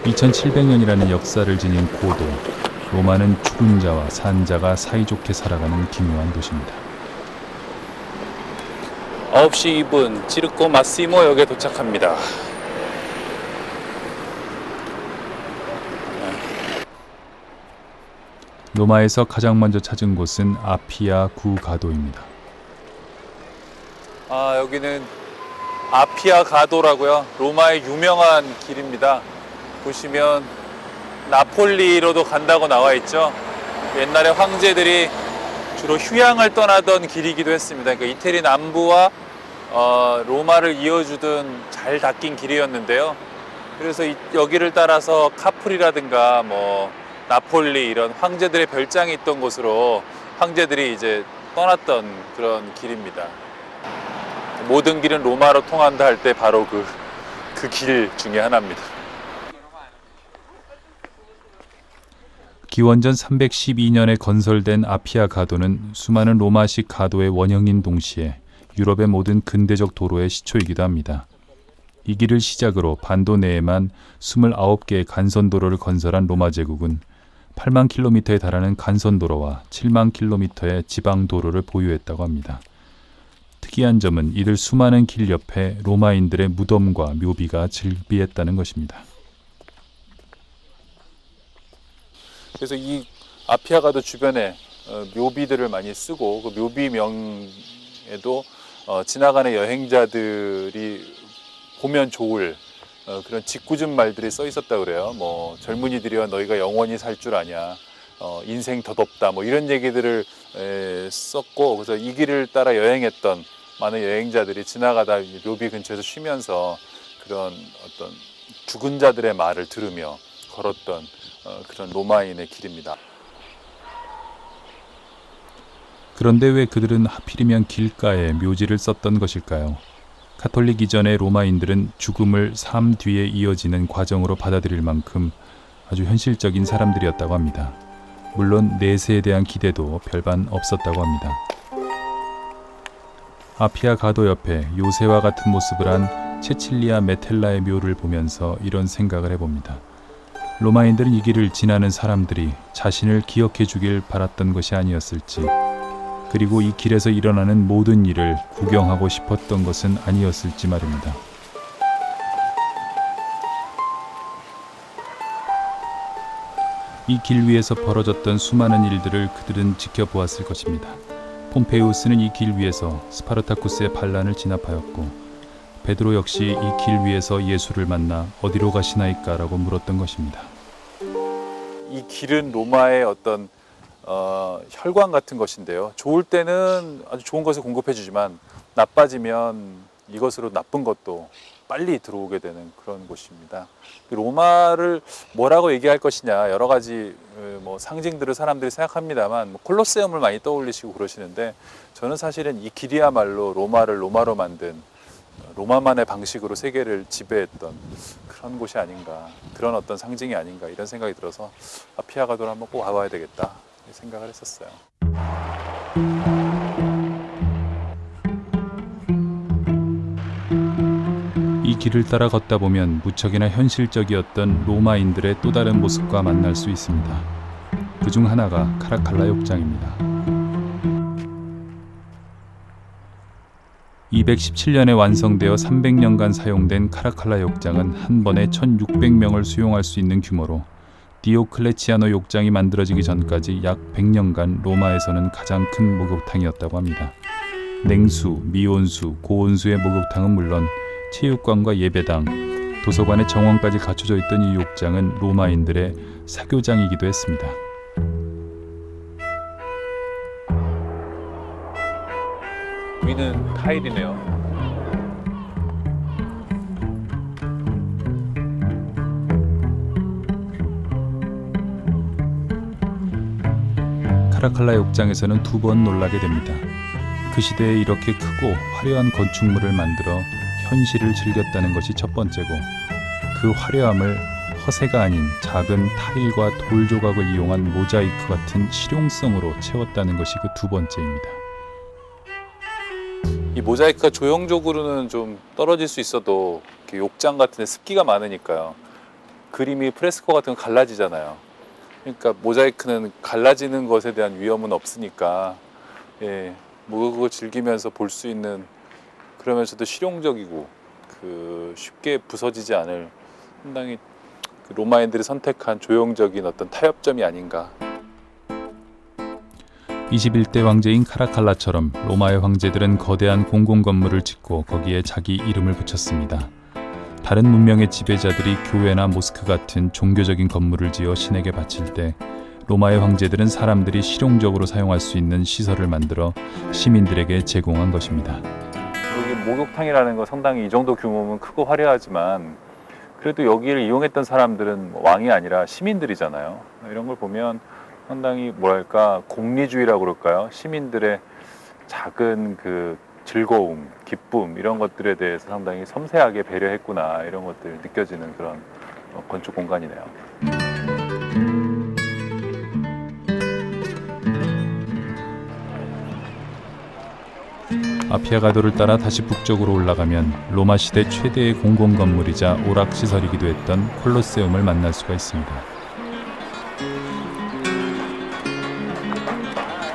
2700년이라는 역사를 지닌 고도, 로마는 죽은 자와 산 자가 사이좋게 살아가는 기묘한 도시입니다. 9시 2분 지르코 마시모역에 도착합니다. 로마에서 가장 먼저 찾은 곳은 아피아 구 가도입니다. 여기는 아피아 가도라고요. 로마의 유명한 길입니다. 보시면 나폴리로도 간다고 나와 있죠. 옛날에 황제들이 주로 휴양을 떠나던 길이기도 했습니다. 그러니까 이태리 남부와 로마를 이어주던 잘 닦인 길이었는데요. 그래서 여기를 따라서 카프리라든가 나폴리 이런 황제들의 별장이 있던 곳으로 황제들이 이제 떠났던 그런 길입니다. 모든 길은 로마로 통한다 할 때 바로 그 길 중에 하나입니다. 기원전 312년에 건설된 아피아 가도는 수많은 로마식 가도의 원형인 동시에 유럽의 모든 근대적 도로의 시초이기도 합니다. 이 길을 시작으로 반도 내에만 29개의 간선도로를 건설한 로마 제국은 8만 킬로미터에 달하는 간선도로와 7만 킬로미터의 지방도로를 보유했다고 합니다. 특이한 점은 이들 수많은 길 옆에 로마인들의 무덤과 묘비가 즐비했다는 것입니다. 그래서 이 아피아 가도 주변에 묘비들을 많이 쓰고 그 묘비명에도 지나가는 여행자들이 보면 좋을 그런 짓궂은 말들이 써 있었다고 그래요. 젊은이들이와 너희가 영원히 살 줄 아냐, 인생 덧없다, 이런 얘기들을 썼고, 그래서 이 길을 따라 여행했던 많은 여행자들이 지나가다 묘비 근처에서 쉬면서 그런 어떤 죽은 자들의 말을 들으며 걸었던 그런 로마인의 길입니다. 그런데 왜 그들은 하필이면 길가에 묘지를 썼던 것일까요? 가톨릭 이전의 로마인들은 죽음을 삶 뒤에 이어지는 과정으로 받아들일 만큼 아주 현실적인 사람들이었다고 합니다. 물론 내세에 대한 기대도 별반 없었다고 합니다. 아피아 가도 옆에 요새와 같은 모습을 한 체칠리아 메텔라의 묘를 보면서 이런 생각을 해봅니다. 로마인들은 이 길을 지나는 사람들이 자신을 기억해 주길 바랐던 것이 아니었을지, 그리고 이 길에서 일어나는 모든 일을 구경하고 싶었던 것은 아니었을지 말입니다. 이 길 위에서 벌어졌던 수많은 일들을 그들은 지켜보았을 것입니다. 폼페이우스는 이 길 위에서 스파르타쿠스의 반란을 진압하였고, 베드로 역시 이 길 위에서 예수를 만나 어디로 가시나이까 라고 물었던 것입니다. 이 길은 로마의 어떤 혈관 같은 것인데요. 좋을 때는 아주 좋은 것을 공급해 주지만 나빠지면 이것으로 나쁜 것도 빨리 들어오게 되는 그런 곳입니다. 로마를 뭐라고 얘기할 것이냐, 여러 가지 상징들을 사람들이 생각합니다만 콜로세움을 많이 떠올리시고 그러시는데, 저는 사실은 이 길이야말로 로마를 로마로 만든, 로마만의 방식으로 세계를 지배했던 그런 곳이 아닌가, 그런 어떤 상징이 아닌가, 이런 생각이 들어서 아피아 가도를 한번 꼭 와봐야 되겠다 생각을 했었어요. 이 길을 따라 걷다 보면 무척이나 현실적이었던 로마인들의 또 다른 모습과 만날 수 있습니다. 그중 하나가 카라칼라 욕장입니다. 217년에 완성되어 300년간 사용된 카라칼라 욕장은 한 번에 1600명을 수용할 수 있는 규모로 디오클레치아노 욕장이 만들어지기 전까지 약 100년간 로마에서는 가장 큰 목욕탕이었다고 합니다. 냉수, 미온수, 고온수의 목욕탕은 물론 체육관과 예배당, 도서관의 정원까지 갖춰져 있던 이 욕장은 로마인들의 사교장이기도 했습니다. 위는 타일이네요. 카라칼라 욕장에서는 두 번 놀라게 됩니다. 그 시대에 이렇게 크고 화려한 건축물을 만들어 현실을 즐겼다는 것이 첫 번째고, 그 화려함을 허세가 아닌 작은 타일과 돌 조각을 이용한 모자이크 같은 실용성으로 채웠다는 것이 그 두 번째입니다. 이 모자이크가 조형적으로는 좀 떨어질 수 있어도 욕장 같은 데 습기가 많으니까요. 그림이 프레스코 같은 거 갈라지잖아요. 그러니까 모자이크는 갈라지는 것에 대한 위험은 없으니까 예, 그걸 즐기면서 볼 수 있는 그러면서도 실용적이고 쉽게 부서지지 않을 상당히 로마인들이 선택한 조형적인 어떤 타협점이 아닌가. 21대 황제인 카라칼라처럼 로마의 황제들은 거대한 공공건물을 짓고 거기에 자기 이름을 붙였습니다. 다른 문명의 지배자들이 교회나 모스크 같은 종교적인 건물을 지어 신에게 바칠 때 로마의 황제들은 사람들이 실용적으로 사용할 수 있는 시설을 만들어 시민들에게 제공한 것입니다. 여기 목욕탕이라는 거 상당히 이 정도 규모면 크고 화려하지만 그래도 여기를 이용했던 사람들은 왕이 아니라 시민들이잖아요. 이런 걸 보면 상당히 뭐랄까 공리주의라고 그럴까요? 시민들의 작은 즐거움, 기쁨 이런 것들에 대해서 상당히 섬세하게 배려했구나 이런 것들 느껴지는 그런 건축 공간이네요. 아피아가도를 따라 다시 북쪽으로 올라가면 로마 시대 최대의 공공건물이자 오락시설이기도 했던 콜로세움을 만날 수가 있습니다.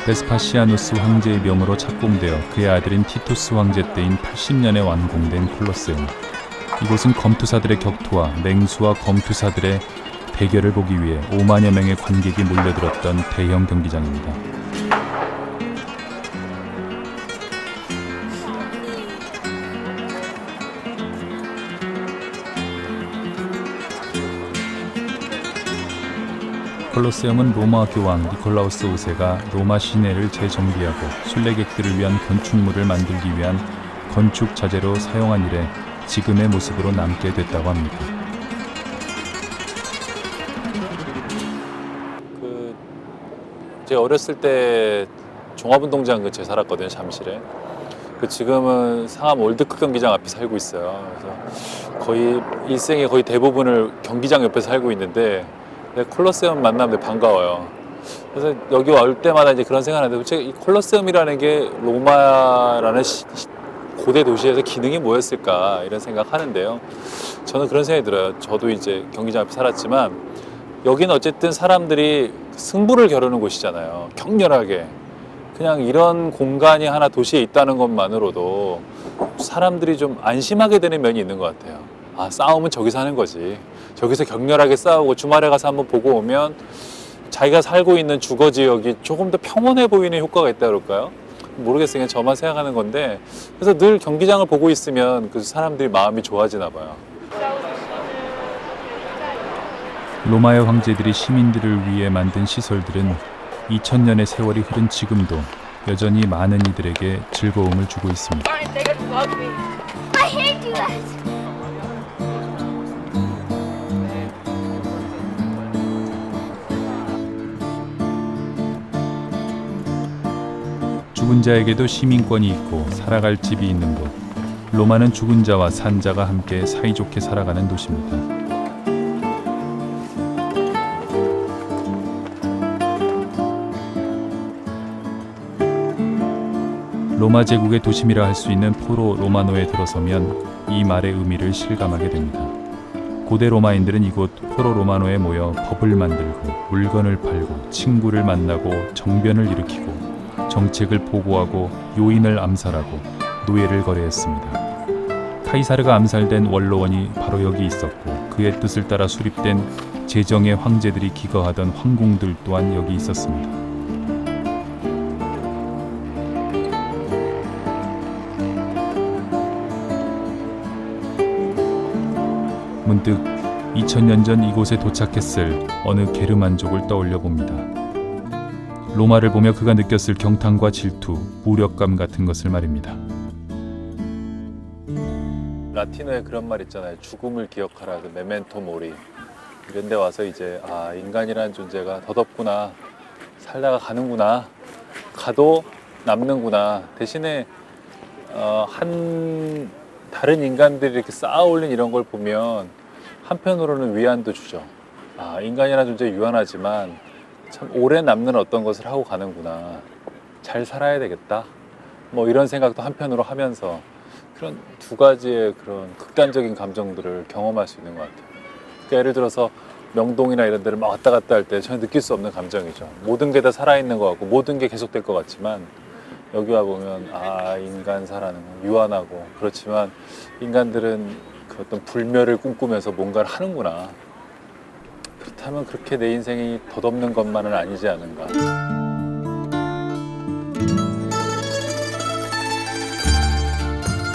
베스파시아누스 황제의 명으로 착공되어 그의 아들인 티투스 황제 때인 80년에 완공된 콜로세움. 이곳은 검투사들의 격투와 맹수와 검투사들의 대결을 보기 위해 5만여 명의 관객이 몰려들었던 대형 경기장입니다. 콜로세움은 로마 교황 니콜라우스 5세가 로마 시내를 재정비하고 순례객들을 위한 건축물을 만들기 위한 건축 자재로 사용한 이래 지금의 모습으로 남게 됐다고 합니다. 제가 어렸을 때 종합운동장 근처에 살았거든요, 잠실에. 지금은 상암 월드컵 경기장 앞에 살고 있어요. 그래서 거의 일생의 거의 대부분을 경기장 옆에 살고 있는데 콜로세움 만나면 반가워요. 그래서 여기 올 때마다 이제 그런 생각하는데 도대체 이 콜로세움이라는 게 로마라는 고대 도시에서 기능이 뭐였을까 이런 생각하는데요. 저는 그런 생각이 들어요. 저도 이제 경기장 앞에 살았지만 여기는 어쨌든 사람들이 승부를 겨루는 곳이잖아요. 격렬하게. 그냥 이런 공간이 하나 도시에 있다는 것만으로도 사람들이 좀 안심하게 되는 면이 있는 것 같아요. 아, 싸움은 저기서 하는 거지. 저기서 격렬하게 싸우고 주말에 가서 한번 보고 오면 자기가 살고 있는 주거 지역이 조금 더 평온해 보이는 효과가 있다 그럴까요? 모르겠어요. 그냥 저만 생각하는 건데 그래서 늘 경기장을 보고 있으면 그 사람들이 마음이 좋아지나 봐요. 로마의 황제들이 시민들을 위해 만든 시설들은 2000년의 세월이 흐른 지금도 여전히 많은 이들에게 즐거움을 주고 있습니다. 죽은 자에게도 시민권이 있고 살아갈 집이 있는 곳. 로마는 죽은 자와 산 자가 함께 사이좋게 살아가는 도시입니다. 로마 제국의 도심이라 할 수 있는 포로 로마노에 들어서면 이 말의 의미를 실감하게 됩니다. 고대 로마인들은 이곳 포로 로마노에 모여 법을 만들고 물건을 팔고 친구를 만나고 정변을 일으키고 정책을 보고하고 요인을 암살하고 노예를 거래했습니다. 카이사르가 암살된 원로원이 바로 여기 있었고 그의 뜻을 따라 수립된 제정의 황제들이 기거하던 황궁들 또한 여기 있었습니다. 문득 2000년 전 이곳에 도착했을 어느 게르만족을 떠올려 봅니다. 로마를 보며 그가 느꼈을 경탄과 질투, 무력감 같은 것을 말입니다. 라틴어에 그런 말 있잖아요. 죽음을 기억하라, 메멘토 모리. 이런 데 와서 이제 인간이라는 존재가 덧없구나, 살다가 가는구나, 가도 남는구나. 대신에 다른 인간들이 이렇게 쌓아 올린 이런 걸 보면 한편으로는 위안도 주죠. 인간이라는 존재 유한하지만 참 오래 남는 어떤 것을 하고 가는구나. 잘 살아야 되겠다. 뭐 이런 생각도 한편으로 하면서 그런 두 가지의 그런 극단적인 감정들을 경험할 수 있는 것 같아요. 그러니까 예를 들어서 명동이나 이런 데를 막 왔다 갔다 할 때 전혀 느낄 수 없는 감정이죠. 모든 게 다 살아있는 것 같고 모든 게 계속될 것 같지만 여기 와 보면 인간 살아는 건 유한하고 그렇지만 인간들은 그 어떤 불멸을 꿈꾸면서 뭔가를 하는구나. 그렇다면 그렇게 내 인생이 덧없는 것만은 아니지 않은가.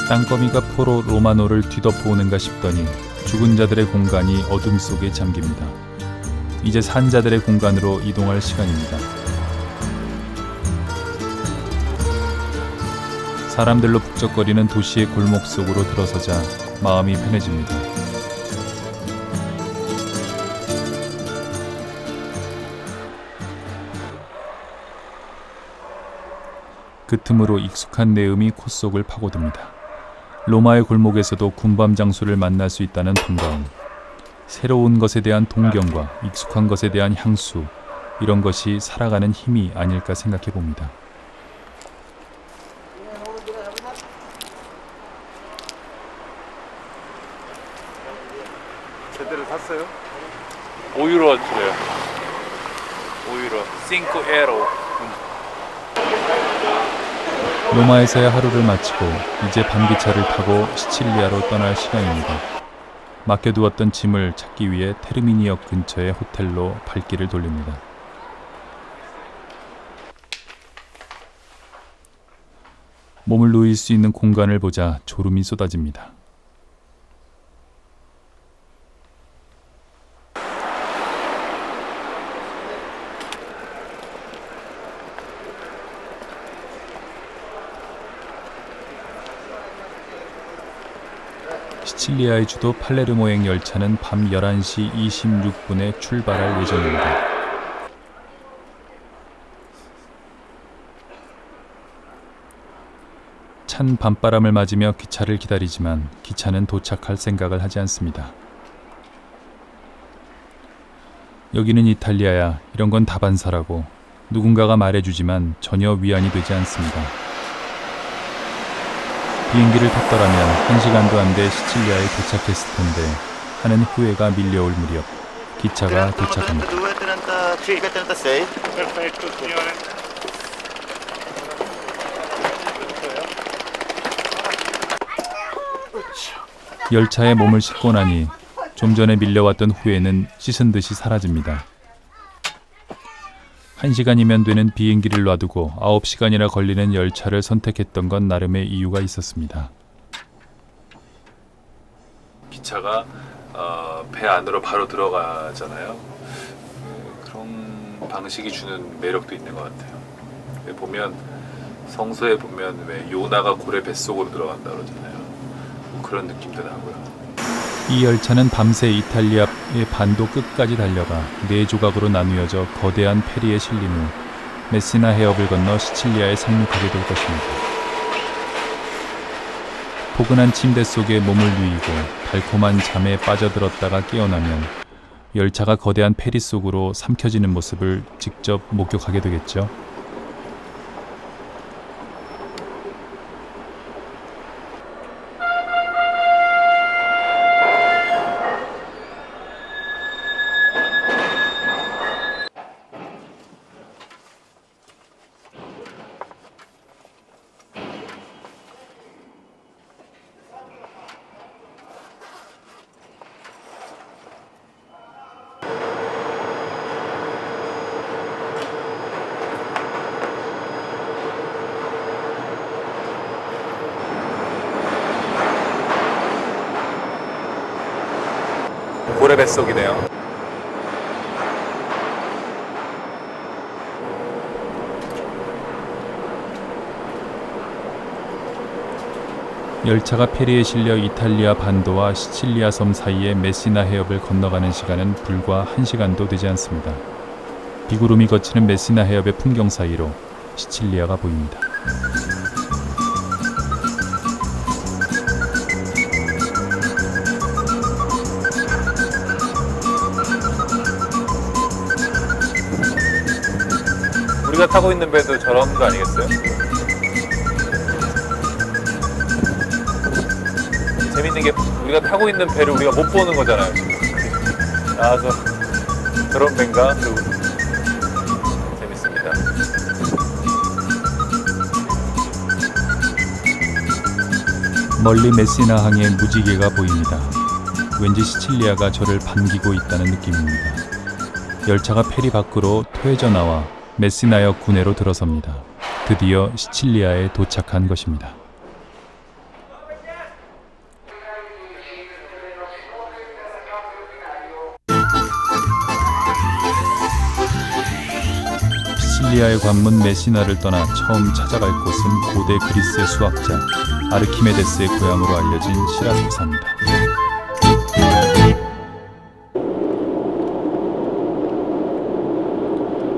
땅거미가 포로 로마노를 뒤덮어 오는가 싶더니 죽은 자들의 공간이 어둠 속에 잠깁니다. 이제 산 자들의 공간으로 이동할 시간입니다. 사람들로 북적거리는 도시의 골목 속으로 들어서자 마음이 편해집니다. 그 틈으로 익숙한 내음이 콧속을 파고듭니다. 로마의 골목에서도 군밤 장수를 만날 수 있다는 반가움, 새로운 것에 대한 동경과 익숙한 것에 대한 향수, 이런 것이 살아가는 힘이 아닐까 생각해 봅니다. 제대로 샀어요? 5유로짜리요. 5유로. 5에로. 로마에서의 하루를 마치고 이제 밤기차를 타고 시칠리아로 떠날 시간입니다. 맡겨두었던 짐을 찾기 위해 테르미니역 근처의 호텔로 발길을 돌립니다. 몸을 누일 수 있는 공간을 보자 졸음이 쏟아집니다. 시칠리아의 주도 팔레르모행 열차는 밤 11시 26분에 출발할 예정입니다. 찬 밤바람을 맞으며 기차를 기다리지만 기차는 도착할 생각을 하지 않습니다. 여기는 이탈리아야, 이런 건 다반사라고 누군가가 말해주지만 전혀 위안이 되지 않습니다. 비행기를 탔더라면 1시간도 안 돼 시칠리아에 도착했을 텐데 하는 후회가 밀려올 무렵 기차가 도착합니다. 열차에 몸을 싣고 나니 좀 전에 밀려왔던 후회는 씻은 듯이 사라집니다. 1시간이면 되는 비행기를 놔두고 9시간이나 걸리는 열차를 선택했던 건 나름의 이유가 있었습니다. 기차가 배 안으로 바로 들어가잖아요. 그런 방식이 주는 매력도 있는 것 같아요. 보면 성서에 보면 왜 요나가 고래 뱃속으로 들어간다 그러잖아요. 뭐 그런 느낌도 나고요. 이 열차는 밤새 이탈리아의 반도 끝까지 달려가 4조각으로 나누어져 거대한 페리에 실린 후 메시나 해협을 건너 시칠리아에 상륙하게 될 것입니다. 포근한 침대 속에 몸을 누이고 달콤한 잠에 빠져들었다가 깨어나면 열차가 거대한 페리 속으로 삼켜지는 모습을 직접 목격하게 되겠죠. 고래 뱃속이네요. 열차가 페리에 실려 이탈리아 반도와 시칠리아 섬 사이의 메시나 해협을 건너가는 시간은 불과 1시간도 되지 않습니다. 비구름이 거치는 메시나 해협의 풍경 사이로 시칠리아가 보입니다. 우리가 타고 있는 배도 저런 거 아니겠어요? 재밌는 게 우리가 타고 있는 배를 우리가 못 보는 거잖아요, 지금. 그 그런 밴가? 재밌습니다. 멀리 메시나 항의 무지개가 보입니다. 왠지 시칠리아가 저를 반기고 있다는 느낌입니다. 열차가 페리 밖으로 퇴져 나와 메시나역 구내로 들어섭니다. 드디어 시칠리아에 도착한 것입니다. 시칠리아의 관문 메시나를 떠나 처음 찾아갈 곳은 고대 그리스의 수학자 아르키메데스의 고향으로 알려진 시라쿠사입니다.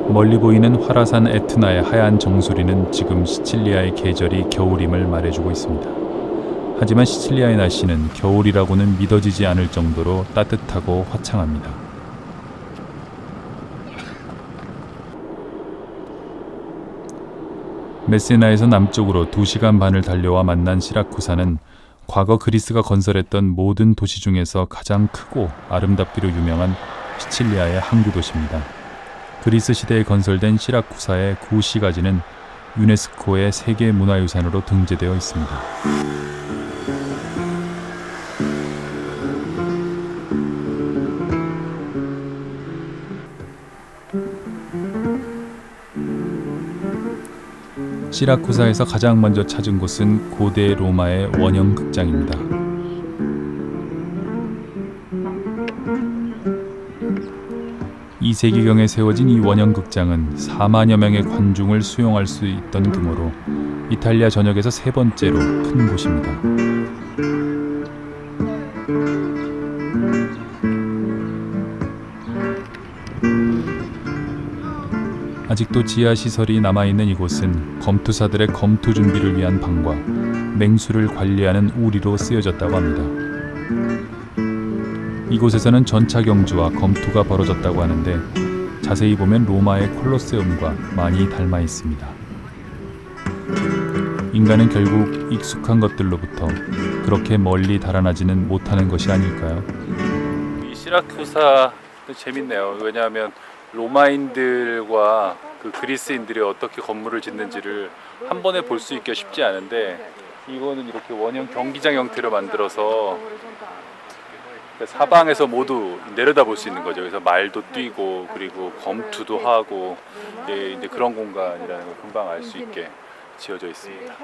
멀리 보이는 화라산 에트나의 하얀 정수리는 지금 시칠리아의 계절이 겨울임을 말해주고 있습니다. 하지만 시칠리아의 날씨는 겨울이라고는 믿어지지 않을 정도로 따뜻하고 화창합니다. 메세나에서 남쪽으로 2시간 반을 달려와 만난 시라쿠사는 과거 그리스가 건설했던 모든 도시 중에서 가장 크고 아름답기로 유명한 시칠리아의 항구 도시입니다. 그리스 시대에 건설된 시라쿠사의 구시가지는 유네스코의 세계문화유산으로 등재되어 있습니다. 시라쿠사에서 가장 먼저 찾은 곳은 고대 로마의 원형 극장입니다. (2세기경에) 세워진 이 원형 극장은 4만여 명의 관중을 수용할 수 있던 규모로 이탈리아 전역에서 3번째로 큰 곳입니다. 아직도 지하시설이 남아있는 이곳은 검투사들의 검투 준비를 위한 방과 맹수를 관리하는 우리로 쓰여졌다고 합니다. 이곳에서는 전차 경주와 검투가 벌어졌다고 하는데 자세히 보면 로마의 콜로세움과 많이 닮아 있습니다. 인간은 결국 익숙한 것들로부터 그렇게 멀리 달아나지는 못하는 것이 아닐까요? 이 시라쿠사 재밌네요. 왜냐하면 로마인들과 그 그리스인들이 어떻게 건물을 짓는지를 한 번에 볼 수 있기가 쉽지 않은데 이거는 이렇게 원형 경기장 형태로 만들어서 사방에서 모두 내려다볼 수 있는 거죠. 그래서 말도 뛰고 그리고 검투도 하고 이제 그런 공간이라는 걸 금방 알 수 있게 지어져 있습니다.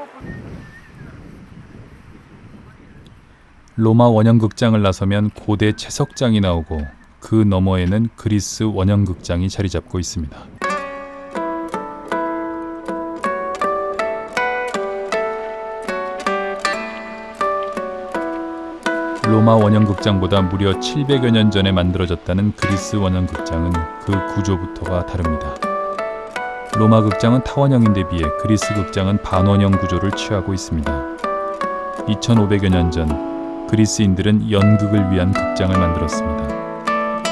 로마 원형 극장을 나서면 고대 채석장이 나오고 그 너머에는 그리스 원형 극장이 자리 잡고 있습니다. 로마 원형 극장보다 무려 700여 년 전에 만들어졌다는 그리스 원형 극장은 그 구조부터가 다릅니다. 로마 극장은 타원형인데 비해 그리스 극장은 반원형 구조를 취하고 있습니다. 2500여 년 전 그리스인들은 연극을 위한 극장을 만들었습니다.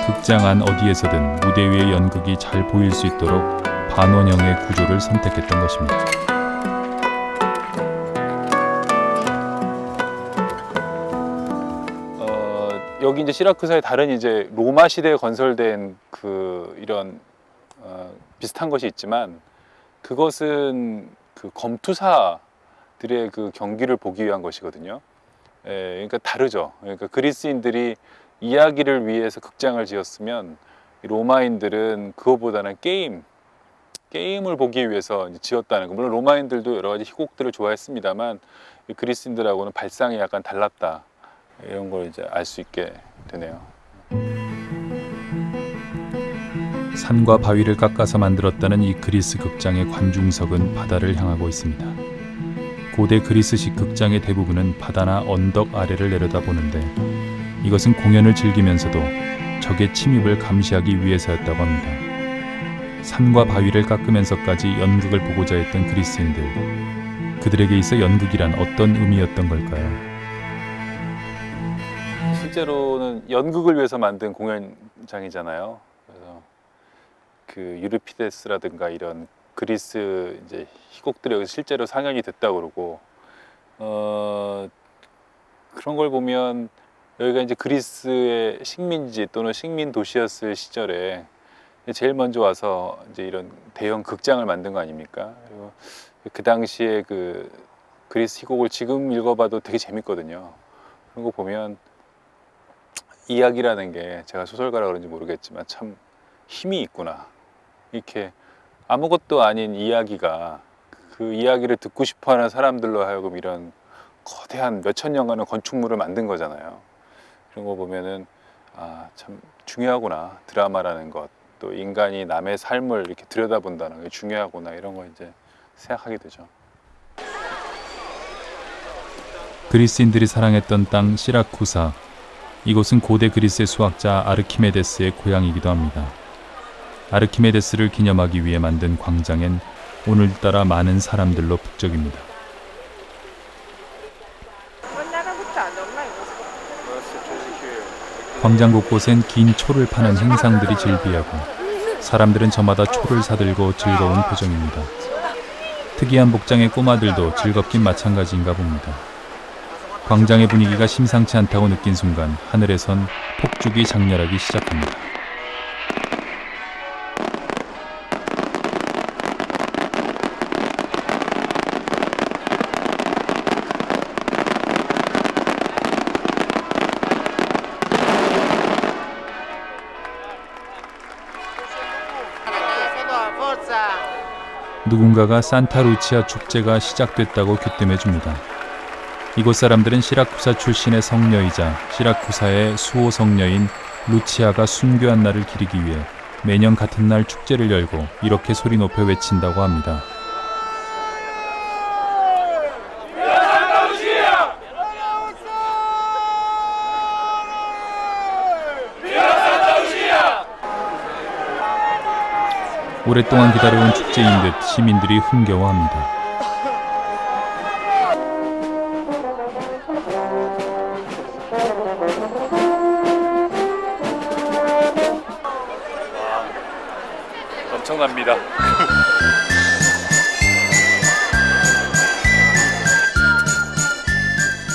극장 안 어디에서든 무대 위의 연극이 잘 보일 수 있도록 반원형의 구조를 선택했던 것입니다. 여기 이제 시라쿠사의 다른 이제 로마 시대에 건설된 그 이런 비슷한 것이 있지만 그것은 그 검투사들의 그 경기를 보기 위한 것이거든요. 그러니까 다르죠. 그러니까 그리스인들이 이야기를 위해서 극장을 지었으면 로마인들은 그거보다는 게임을 보기 위해서 지었다는 거. 물론 로마인들도 여러 가지 희곡들을 좋아했습니다만 그리스인들하고는 발상이 약간 달랐다. 이런 걸 이제 알 수 있게 되네요. 산과 바위를 깎아서 만들었다는 이 그리스 극장의 관중석은 바다를 향하고 있습니다. 고대 그리스식 극장의 대부분은 바다나 언덕 아래를 내려다보는데 이것은 공연을 즐기면서도 적의 침입을 감시하기 위해서였다고 합니다. 산과 바위를 깎으면서까지 연극을 보고자 했던 그리스인들, 그들에게 있어 연극이란 어떤 의미였던 걸까요? 실제로는 연극을 위해서 만든 공연장이잖아요. 그래서 그 유리피데스라든가 이런 그리스 이제 희곡들이 여기서 실제로 상연이 됐다고 그러고 그런 걸 보면 여기가 이제 그리스의 식민지 또는 식민 도시였을 시절에 제일 먼저 와서 이제 이런 대형 극장을 만든 거 아닙니까? 그리고 그 당시에 그 그리스 희곡을 지금 읽어봐도 되게 재밌거든요. 그런 거 보면 이야기라는 게 제가 소설가라 그런지 모르겠지만 참 힘이 있구나. 이렇게 아무것도 아닌 이야기가 그 이야기를 듣고 싶어하는 사람들로 하여금 이런 거대한 몇천 년간의 건축물을 만든 거잖아요. 그런 거 보면은 아, 참 중요하구나. 드라마라는 것, 또 인간이 남의 삶을 이렇게 들여다본다는 게 중요하구나. 이런 거 이제 생각하게 되죠. 그리스인들이 사랑했던 땅 시라쿠사. 이곳은 고대 그리스의 수학자 아르키메데스의 고향이기도 합니다. 아르키메데스를 기념하기 위해 만든 광장엔 오늘따라 많은 사람들로 북적입니다. 광장 곳곳엔 긴 초를 파는 행상들이 즐비하고 사람들은 저마다 초를 사들고 즐거운 표정입니다. 특이한 복장의 꼬마들도 즐겁긴 마찬가지인가 봅니다. 광장의 분위기가 심상치 않다고 느낀 순간 하늘에선 폭죽이 장렬하기 시작합니다. 누군가가 산타루치아 축제가 시작됐다고 귀뜸해줍니다. 이곳 사람들은 시라쿠사 출신의 성녀이자 시라쿠사의 수호 성녀인 루치아가 순교한 날을 기리기 위해 매년 같은 날 축제를 열고 이렇게 소리 높여 외친다고 합니다. 오랫동안 기다려온 축제인 듯 시민들이 흥겨워합니다. 엄청납니다.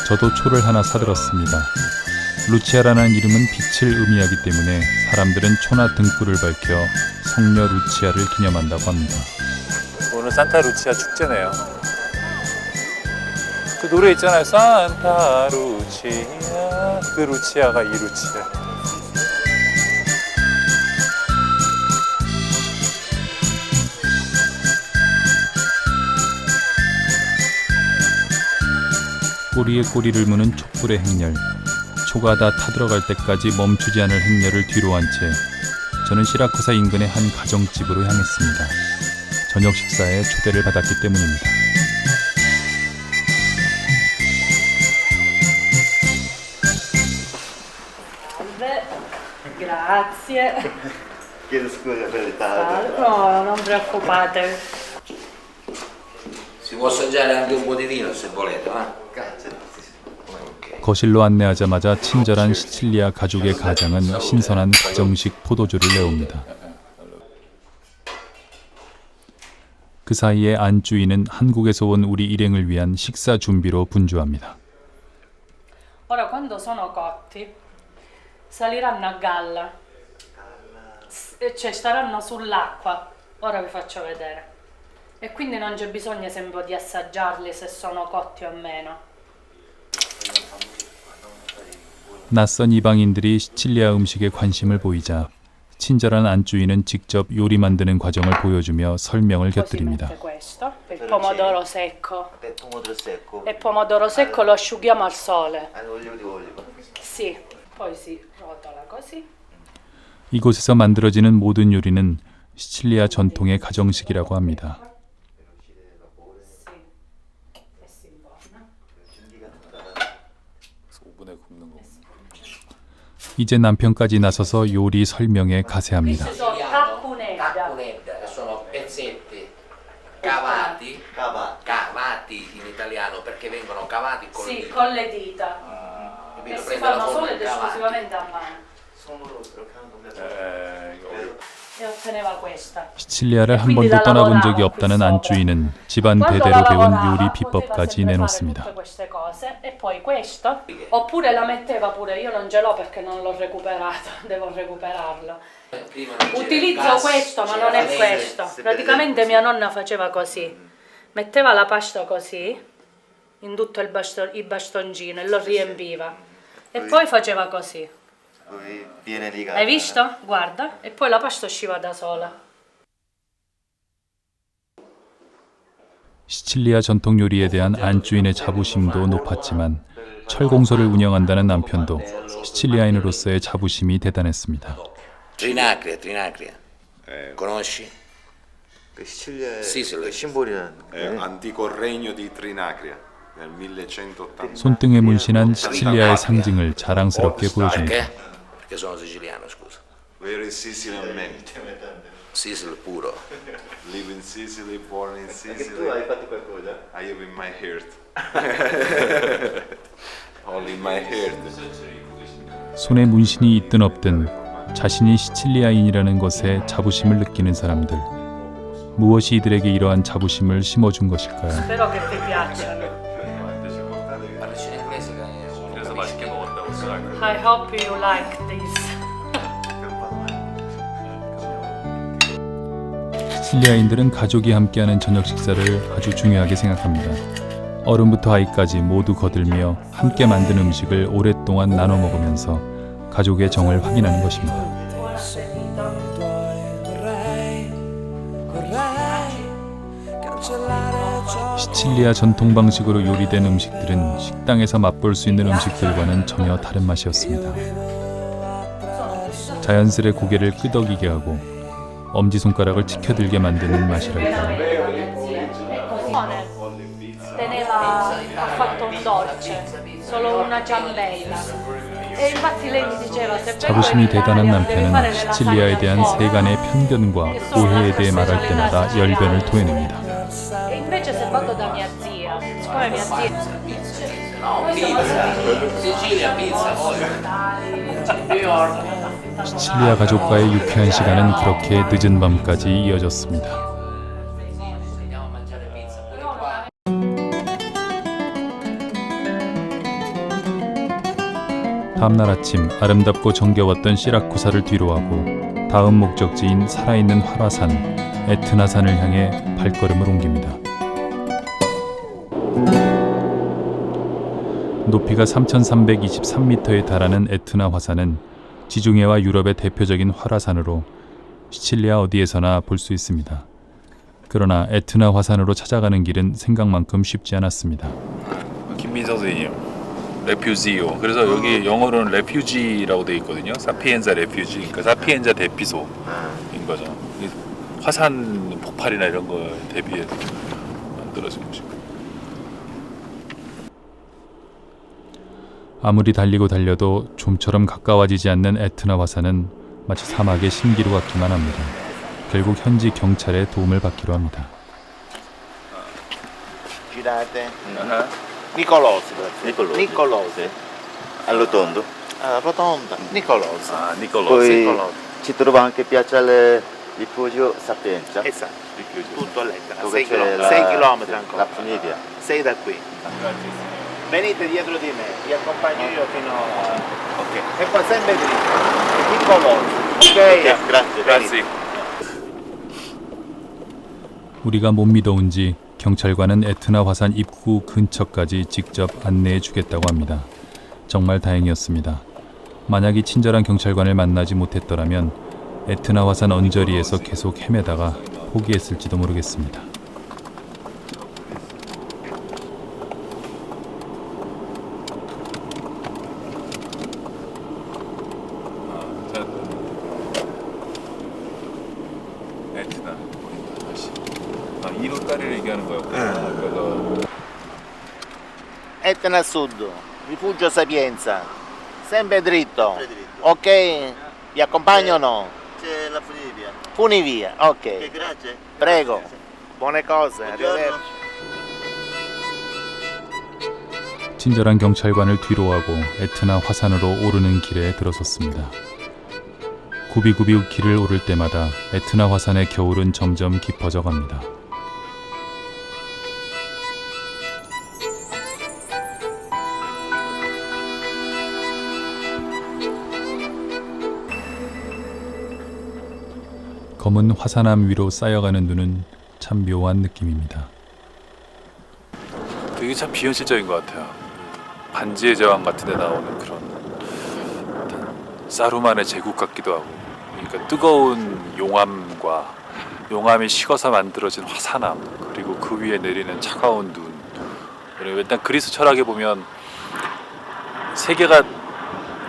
저도 초를 하나 사들었습니다. 루치아라는 이름은 빛을 의미하기 때문에 사람들은 초나 등불을 밝혀 성녀 루치아를 기념한다고 합니다. 오늘 산타 루치아 축제네요. 그 노래 있잖아요. 산타 루치아. 그 루치아가 이 루치아. 꼬리에 꼬리를 무는 촛불의 행렬. 초가 다 타들어갈 때까지 멈추지 않을 행렬을 뒤로 한 채 저는 시라쿠사 인근의 한 가정집으로 향했습니다. 저녁 식사에 초대를 받았기 때문입니다. Grazie. Chiedo scusa per il ritardo. No, non preoccupate. Si può assaggiare anche un po' di vino se volete, Grazie. 거실로 안내하자마자 친절한 시칠리아 가족의 가장은 신선한 가정식 포도주를 내옵니다. 그 사이에 안주인은 한국에서 온 우리 일행을 위한 식사 준비로 분주합니다. Ora quando sono cotti saliranno a galla, cioè staranno sull'acqua. Ora vi faccio vedere. E quindi non c'è bisogno sempre di assaggiarli se sono cotti o meno. 낯선 이방인들이 시칠리아 음식에 관심을 보이자 친절한 안주인은 직접 요리 만드는 과정을 보여주며 설명을 곁들입니다. Questo, il pomodoro secco. Pomodoro secco. E pomodoro secco lo asciughiamo al sole. Olio di oliva. Sì, poi si rotola così. 이곳에서 만들어지는 모든 요리는 시칠리아 전통의 가정식이라고 합니다. 이제 남편까지 나서서 요리 설명에 가세합니다. Caccunedda, che sono pezzetti cavati, cavati in italiano perché vengono cavati con le Sì, dita. con le dita. Capito? E si Prende la fanno forma solo ed di cavati. esclusivamente a mano. 손으로 이렇게 하는 동작. E e otteneva questa. 시칠리아를 한 번도 떠나본 적이 없다는 안주인은 집안 대대로 배운 요리 비법까지 내놓습니다. Tutte queste cose e poi questo, oppure la metteva pure, io non ce l'ho perché non l'ho recuperato, devo recuperarlo. Utilizzo questo, ma non è questo. Praticamente mia nonna faceva così, metteva la pasta così in tutto il bastoncino e lo riempiva e poi faceva così. Poi viene ligata. Hai visto? Guarda, e poi la pasta usciva da sola. 시칠리아 전통 요리에 대한 안주인의 자부심도 높았지만 철공소를 운영한다는 남편도 시칠리아인으로서의 자부심이 대단했습니다. Trinacria. Conosci? 그 시칠리아의 Sicily. 그 심볼이라는 antico regno di Trinacria nel 1180. 손등에 문신한 시칠리아의 상징을 자랑스럽게 보여줍니다. Perché? Perché sono siciliano, scusa. Very Sicilian man. Sicily puro. Live in Sicily, born in tu Sicily. hai fatto qualcosa? I have in my heart. All in my heart. 손에 문신이 있든 없든 자신이 시칠리아인이라는 것에 자부심을 느끼는 사람들. 무엇이 이들에게 이러한 자부심을 심어준 것일까요? Spero che ti piacciono. Parlici in inglese che è uno. 그래서 맛있게 먹었다고 생각해요. I hope you like this. 시칠리아인들은 가족이 함께하는 저녁 식사를 아주 중요하게 생각합니다. 어른부터 아이까지 모두 거들며 함께 만든 음식을 오랫동안 나눠 먹으면서 가족의 정을 확인하는 것입니다. 시칠리아 전통 방식으로 요리된 음식들은 식당에서 맛볼 수 있는 음식들과는 전혀 다른 맛이었습니다. 자연스레 고개를 끄덕이게 하고 엄지손가락을 치켜들게 만드는 맛이랄까요. Teneva, ha fatto un dolce, solo una ciambella. E infatti lei mi diceva se vengo in 자부심이 대단한 Italia devi fare 남편은 nella 시칠리아에 대한 farina 세간의 편견과 오해에 대해 말할 때마다 열변을 토해냅니다. forte. E invece se vado da mia zia, siccome mia zia No, pizza. Sicilia, pizza, poi. New York. 시칠리아 가족과의 유쾌한 시간은 그렇게 늦은 밤까지 이어졌습니다. Andiamo a mangiare pizza pure qua. 다음날 아침 아름답고 정겨웠던 시라쿠사를 뒤로하고 다음 목적지인 살아있는 활화산 에트나산을 향해 발걸음을 옮깁니다. 높이가 3,323m에 달하는 에트나 화산은 지중해와 유럽의 대표적인 활화산으로 시칠리아 어디에서나 볼 수 있습니다. 그러나 에트나 화산으로 찾아가는 길은 생각만큼 쉽지 않았습니다. 김민성 선생님, 레퓨지오. 그래서 여기 영어로는 레퓨지라고 돼 있거든요. 사피엔자 레퓨지. 그러니까 사피엔자 대피소인 거죠. 이 화산 폭발이나 이런 거 대비해서 만들어진 것이고. 아무리 달리고 달려도 좀처럼 가까워지지 않는 에트나 화산은 마치 사막의 신기루 같기만 합니다. 결국 현지 경찰의 도움을 받기로 합니다. Girate. Nicolosi. Nicolosi. Arrotondo. Rotonda. Nicolosi. 아, 니콜로스. Poi ci trova anche Piazza del Rifugio Sapienza. Esatto, tutto all'Etna, Dove 6 c'è km la ancora. funivia. 6 da qui. Venite dietro di me, vi accompagno io fino a... Ok. E poi sempre dritto, piccolo. Ok, Grazie. venite. 우리가 못 믿어온지 경찰관은 에트나 화산 입구 근처까지 직접 안내해 주겠다고 합니다. 정말 다행이었습니다. 만약 이 친절한 경찰관을 만나지 못했더라면 에트나 화산 언저리에서 계속 헤매다가 포기했을지도 모르겠습니다. 에트나. 아, 이 로따리를 얘기하는 거였구나. 그래서 Etna a sud, rifugio Sapienza, sempre dritto. Sempre dritto. Ok, vi accompagno o no? C'è la funivia. Funivia, ok. Grazie. Prego, buone cose, Buongiorno. arrivederci. 친절한 경찰관을 뒤로하고 에트나 화산으로 오르는 길에 들어섰습니다. 구비구비 길을 오를 때마다 에트나 화산의 겨울은 점점 깊어져 갑니다. 검은 화산암 위로 쌓여가는 눈은 참 묘한 느낌입니다. 되게 참 비현실적인 것 같아요. 반지의 제왕 같은 데 나오는 그런 사루만의 제국 같기도 하고, 그러니까 뜨거운 용암과 용암이 식어서 만들어진 화산암, 그리고 그 위에 내리는 차가운 눈. 그리고 일단 그리스 철학에 보면 세계가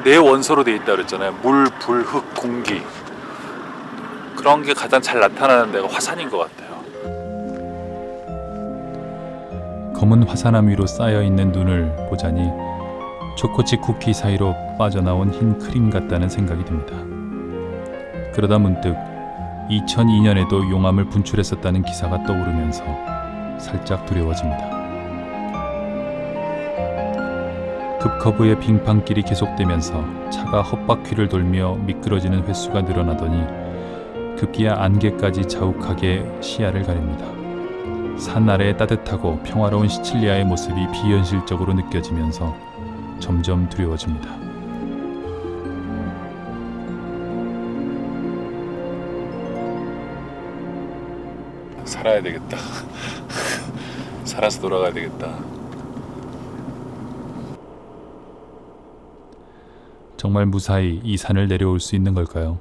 네 원소로 돼 있다 그랬잖아요. 물, 불, 흙, 공기. 그런 게 가장 잘 나타나는 데가 화산인 것 같아요. 검은 화산암 위로 쌓여있는 눈을 보자니 초코칩 쿠키 사이로 빠져나온 흰 크림 같다는 생각이 듭니다. 그러다 문득 2002년에도 용암을 분출했었다는 기사가 떠오르면서 살짝 두려워집니다. 급커브의 빙판길이 계속되면서 차가 헛바퀴를 돌며 미끄러지는 횟수가 늘어나더니 급기야 안개까지 자욱하게 시야를 가립니다. 산 아래의 따뜻하고 평화로운 시칠리아의 모습이 비현실적으로 느껴지면서 점점 두려워집니다. 살아야 되겠다. 살아서 돌아가야 되겠다. 정말 무사히 이 산을 내려올 수 있는 걸까요?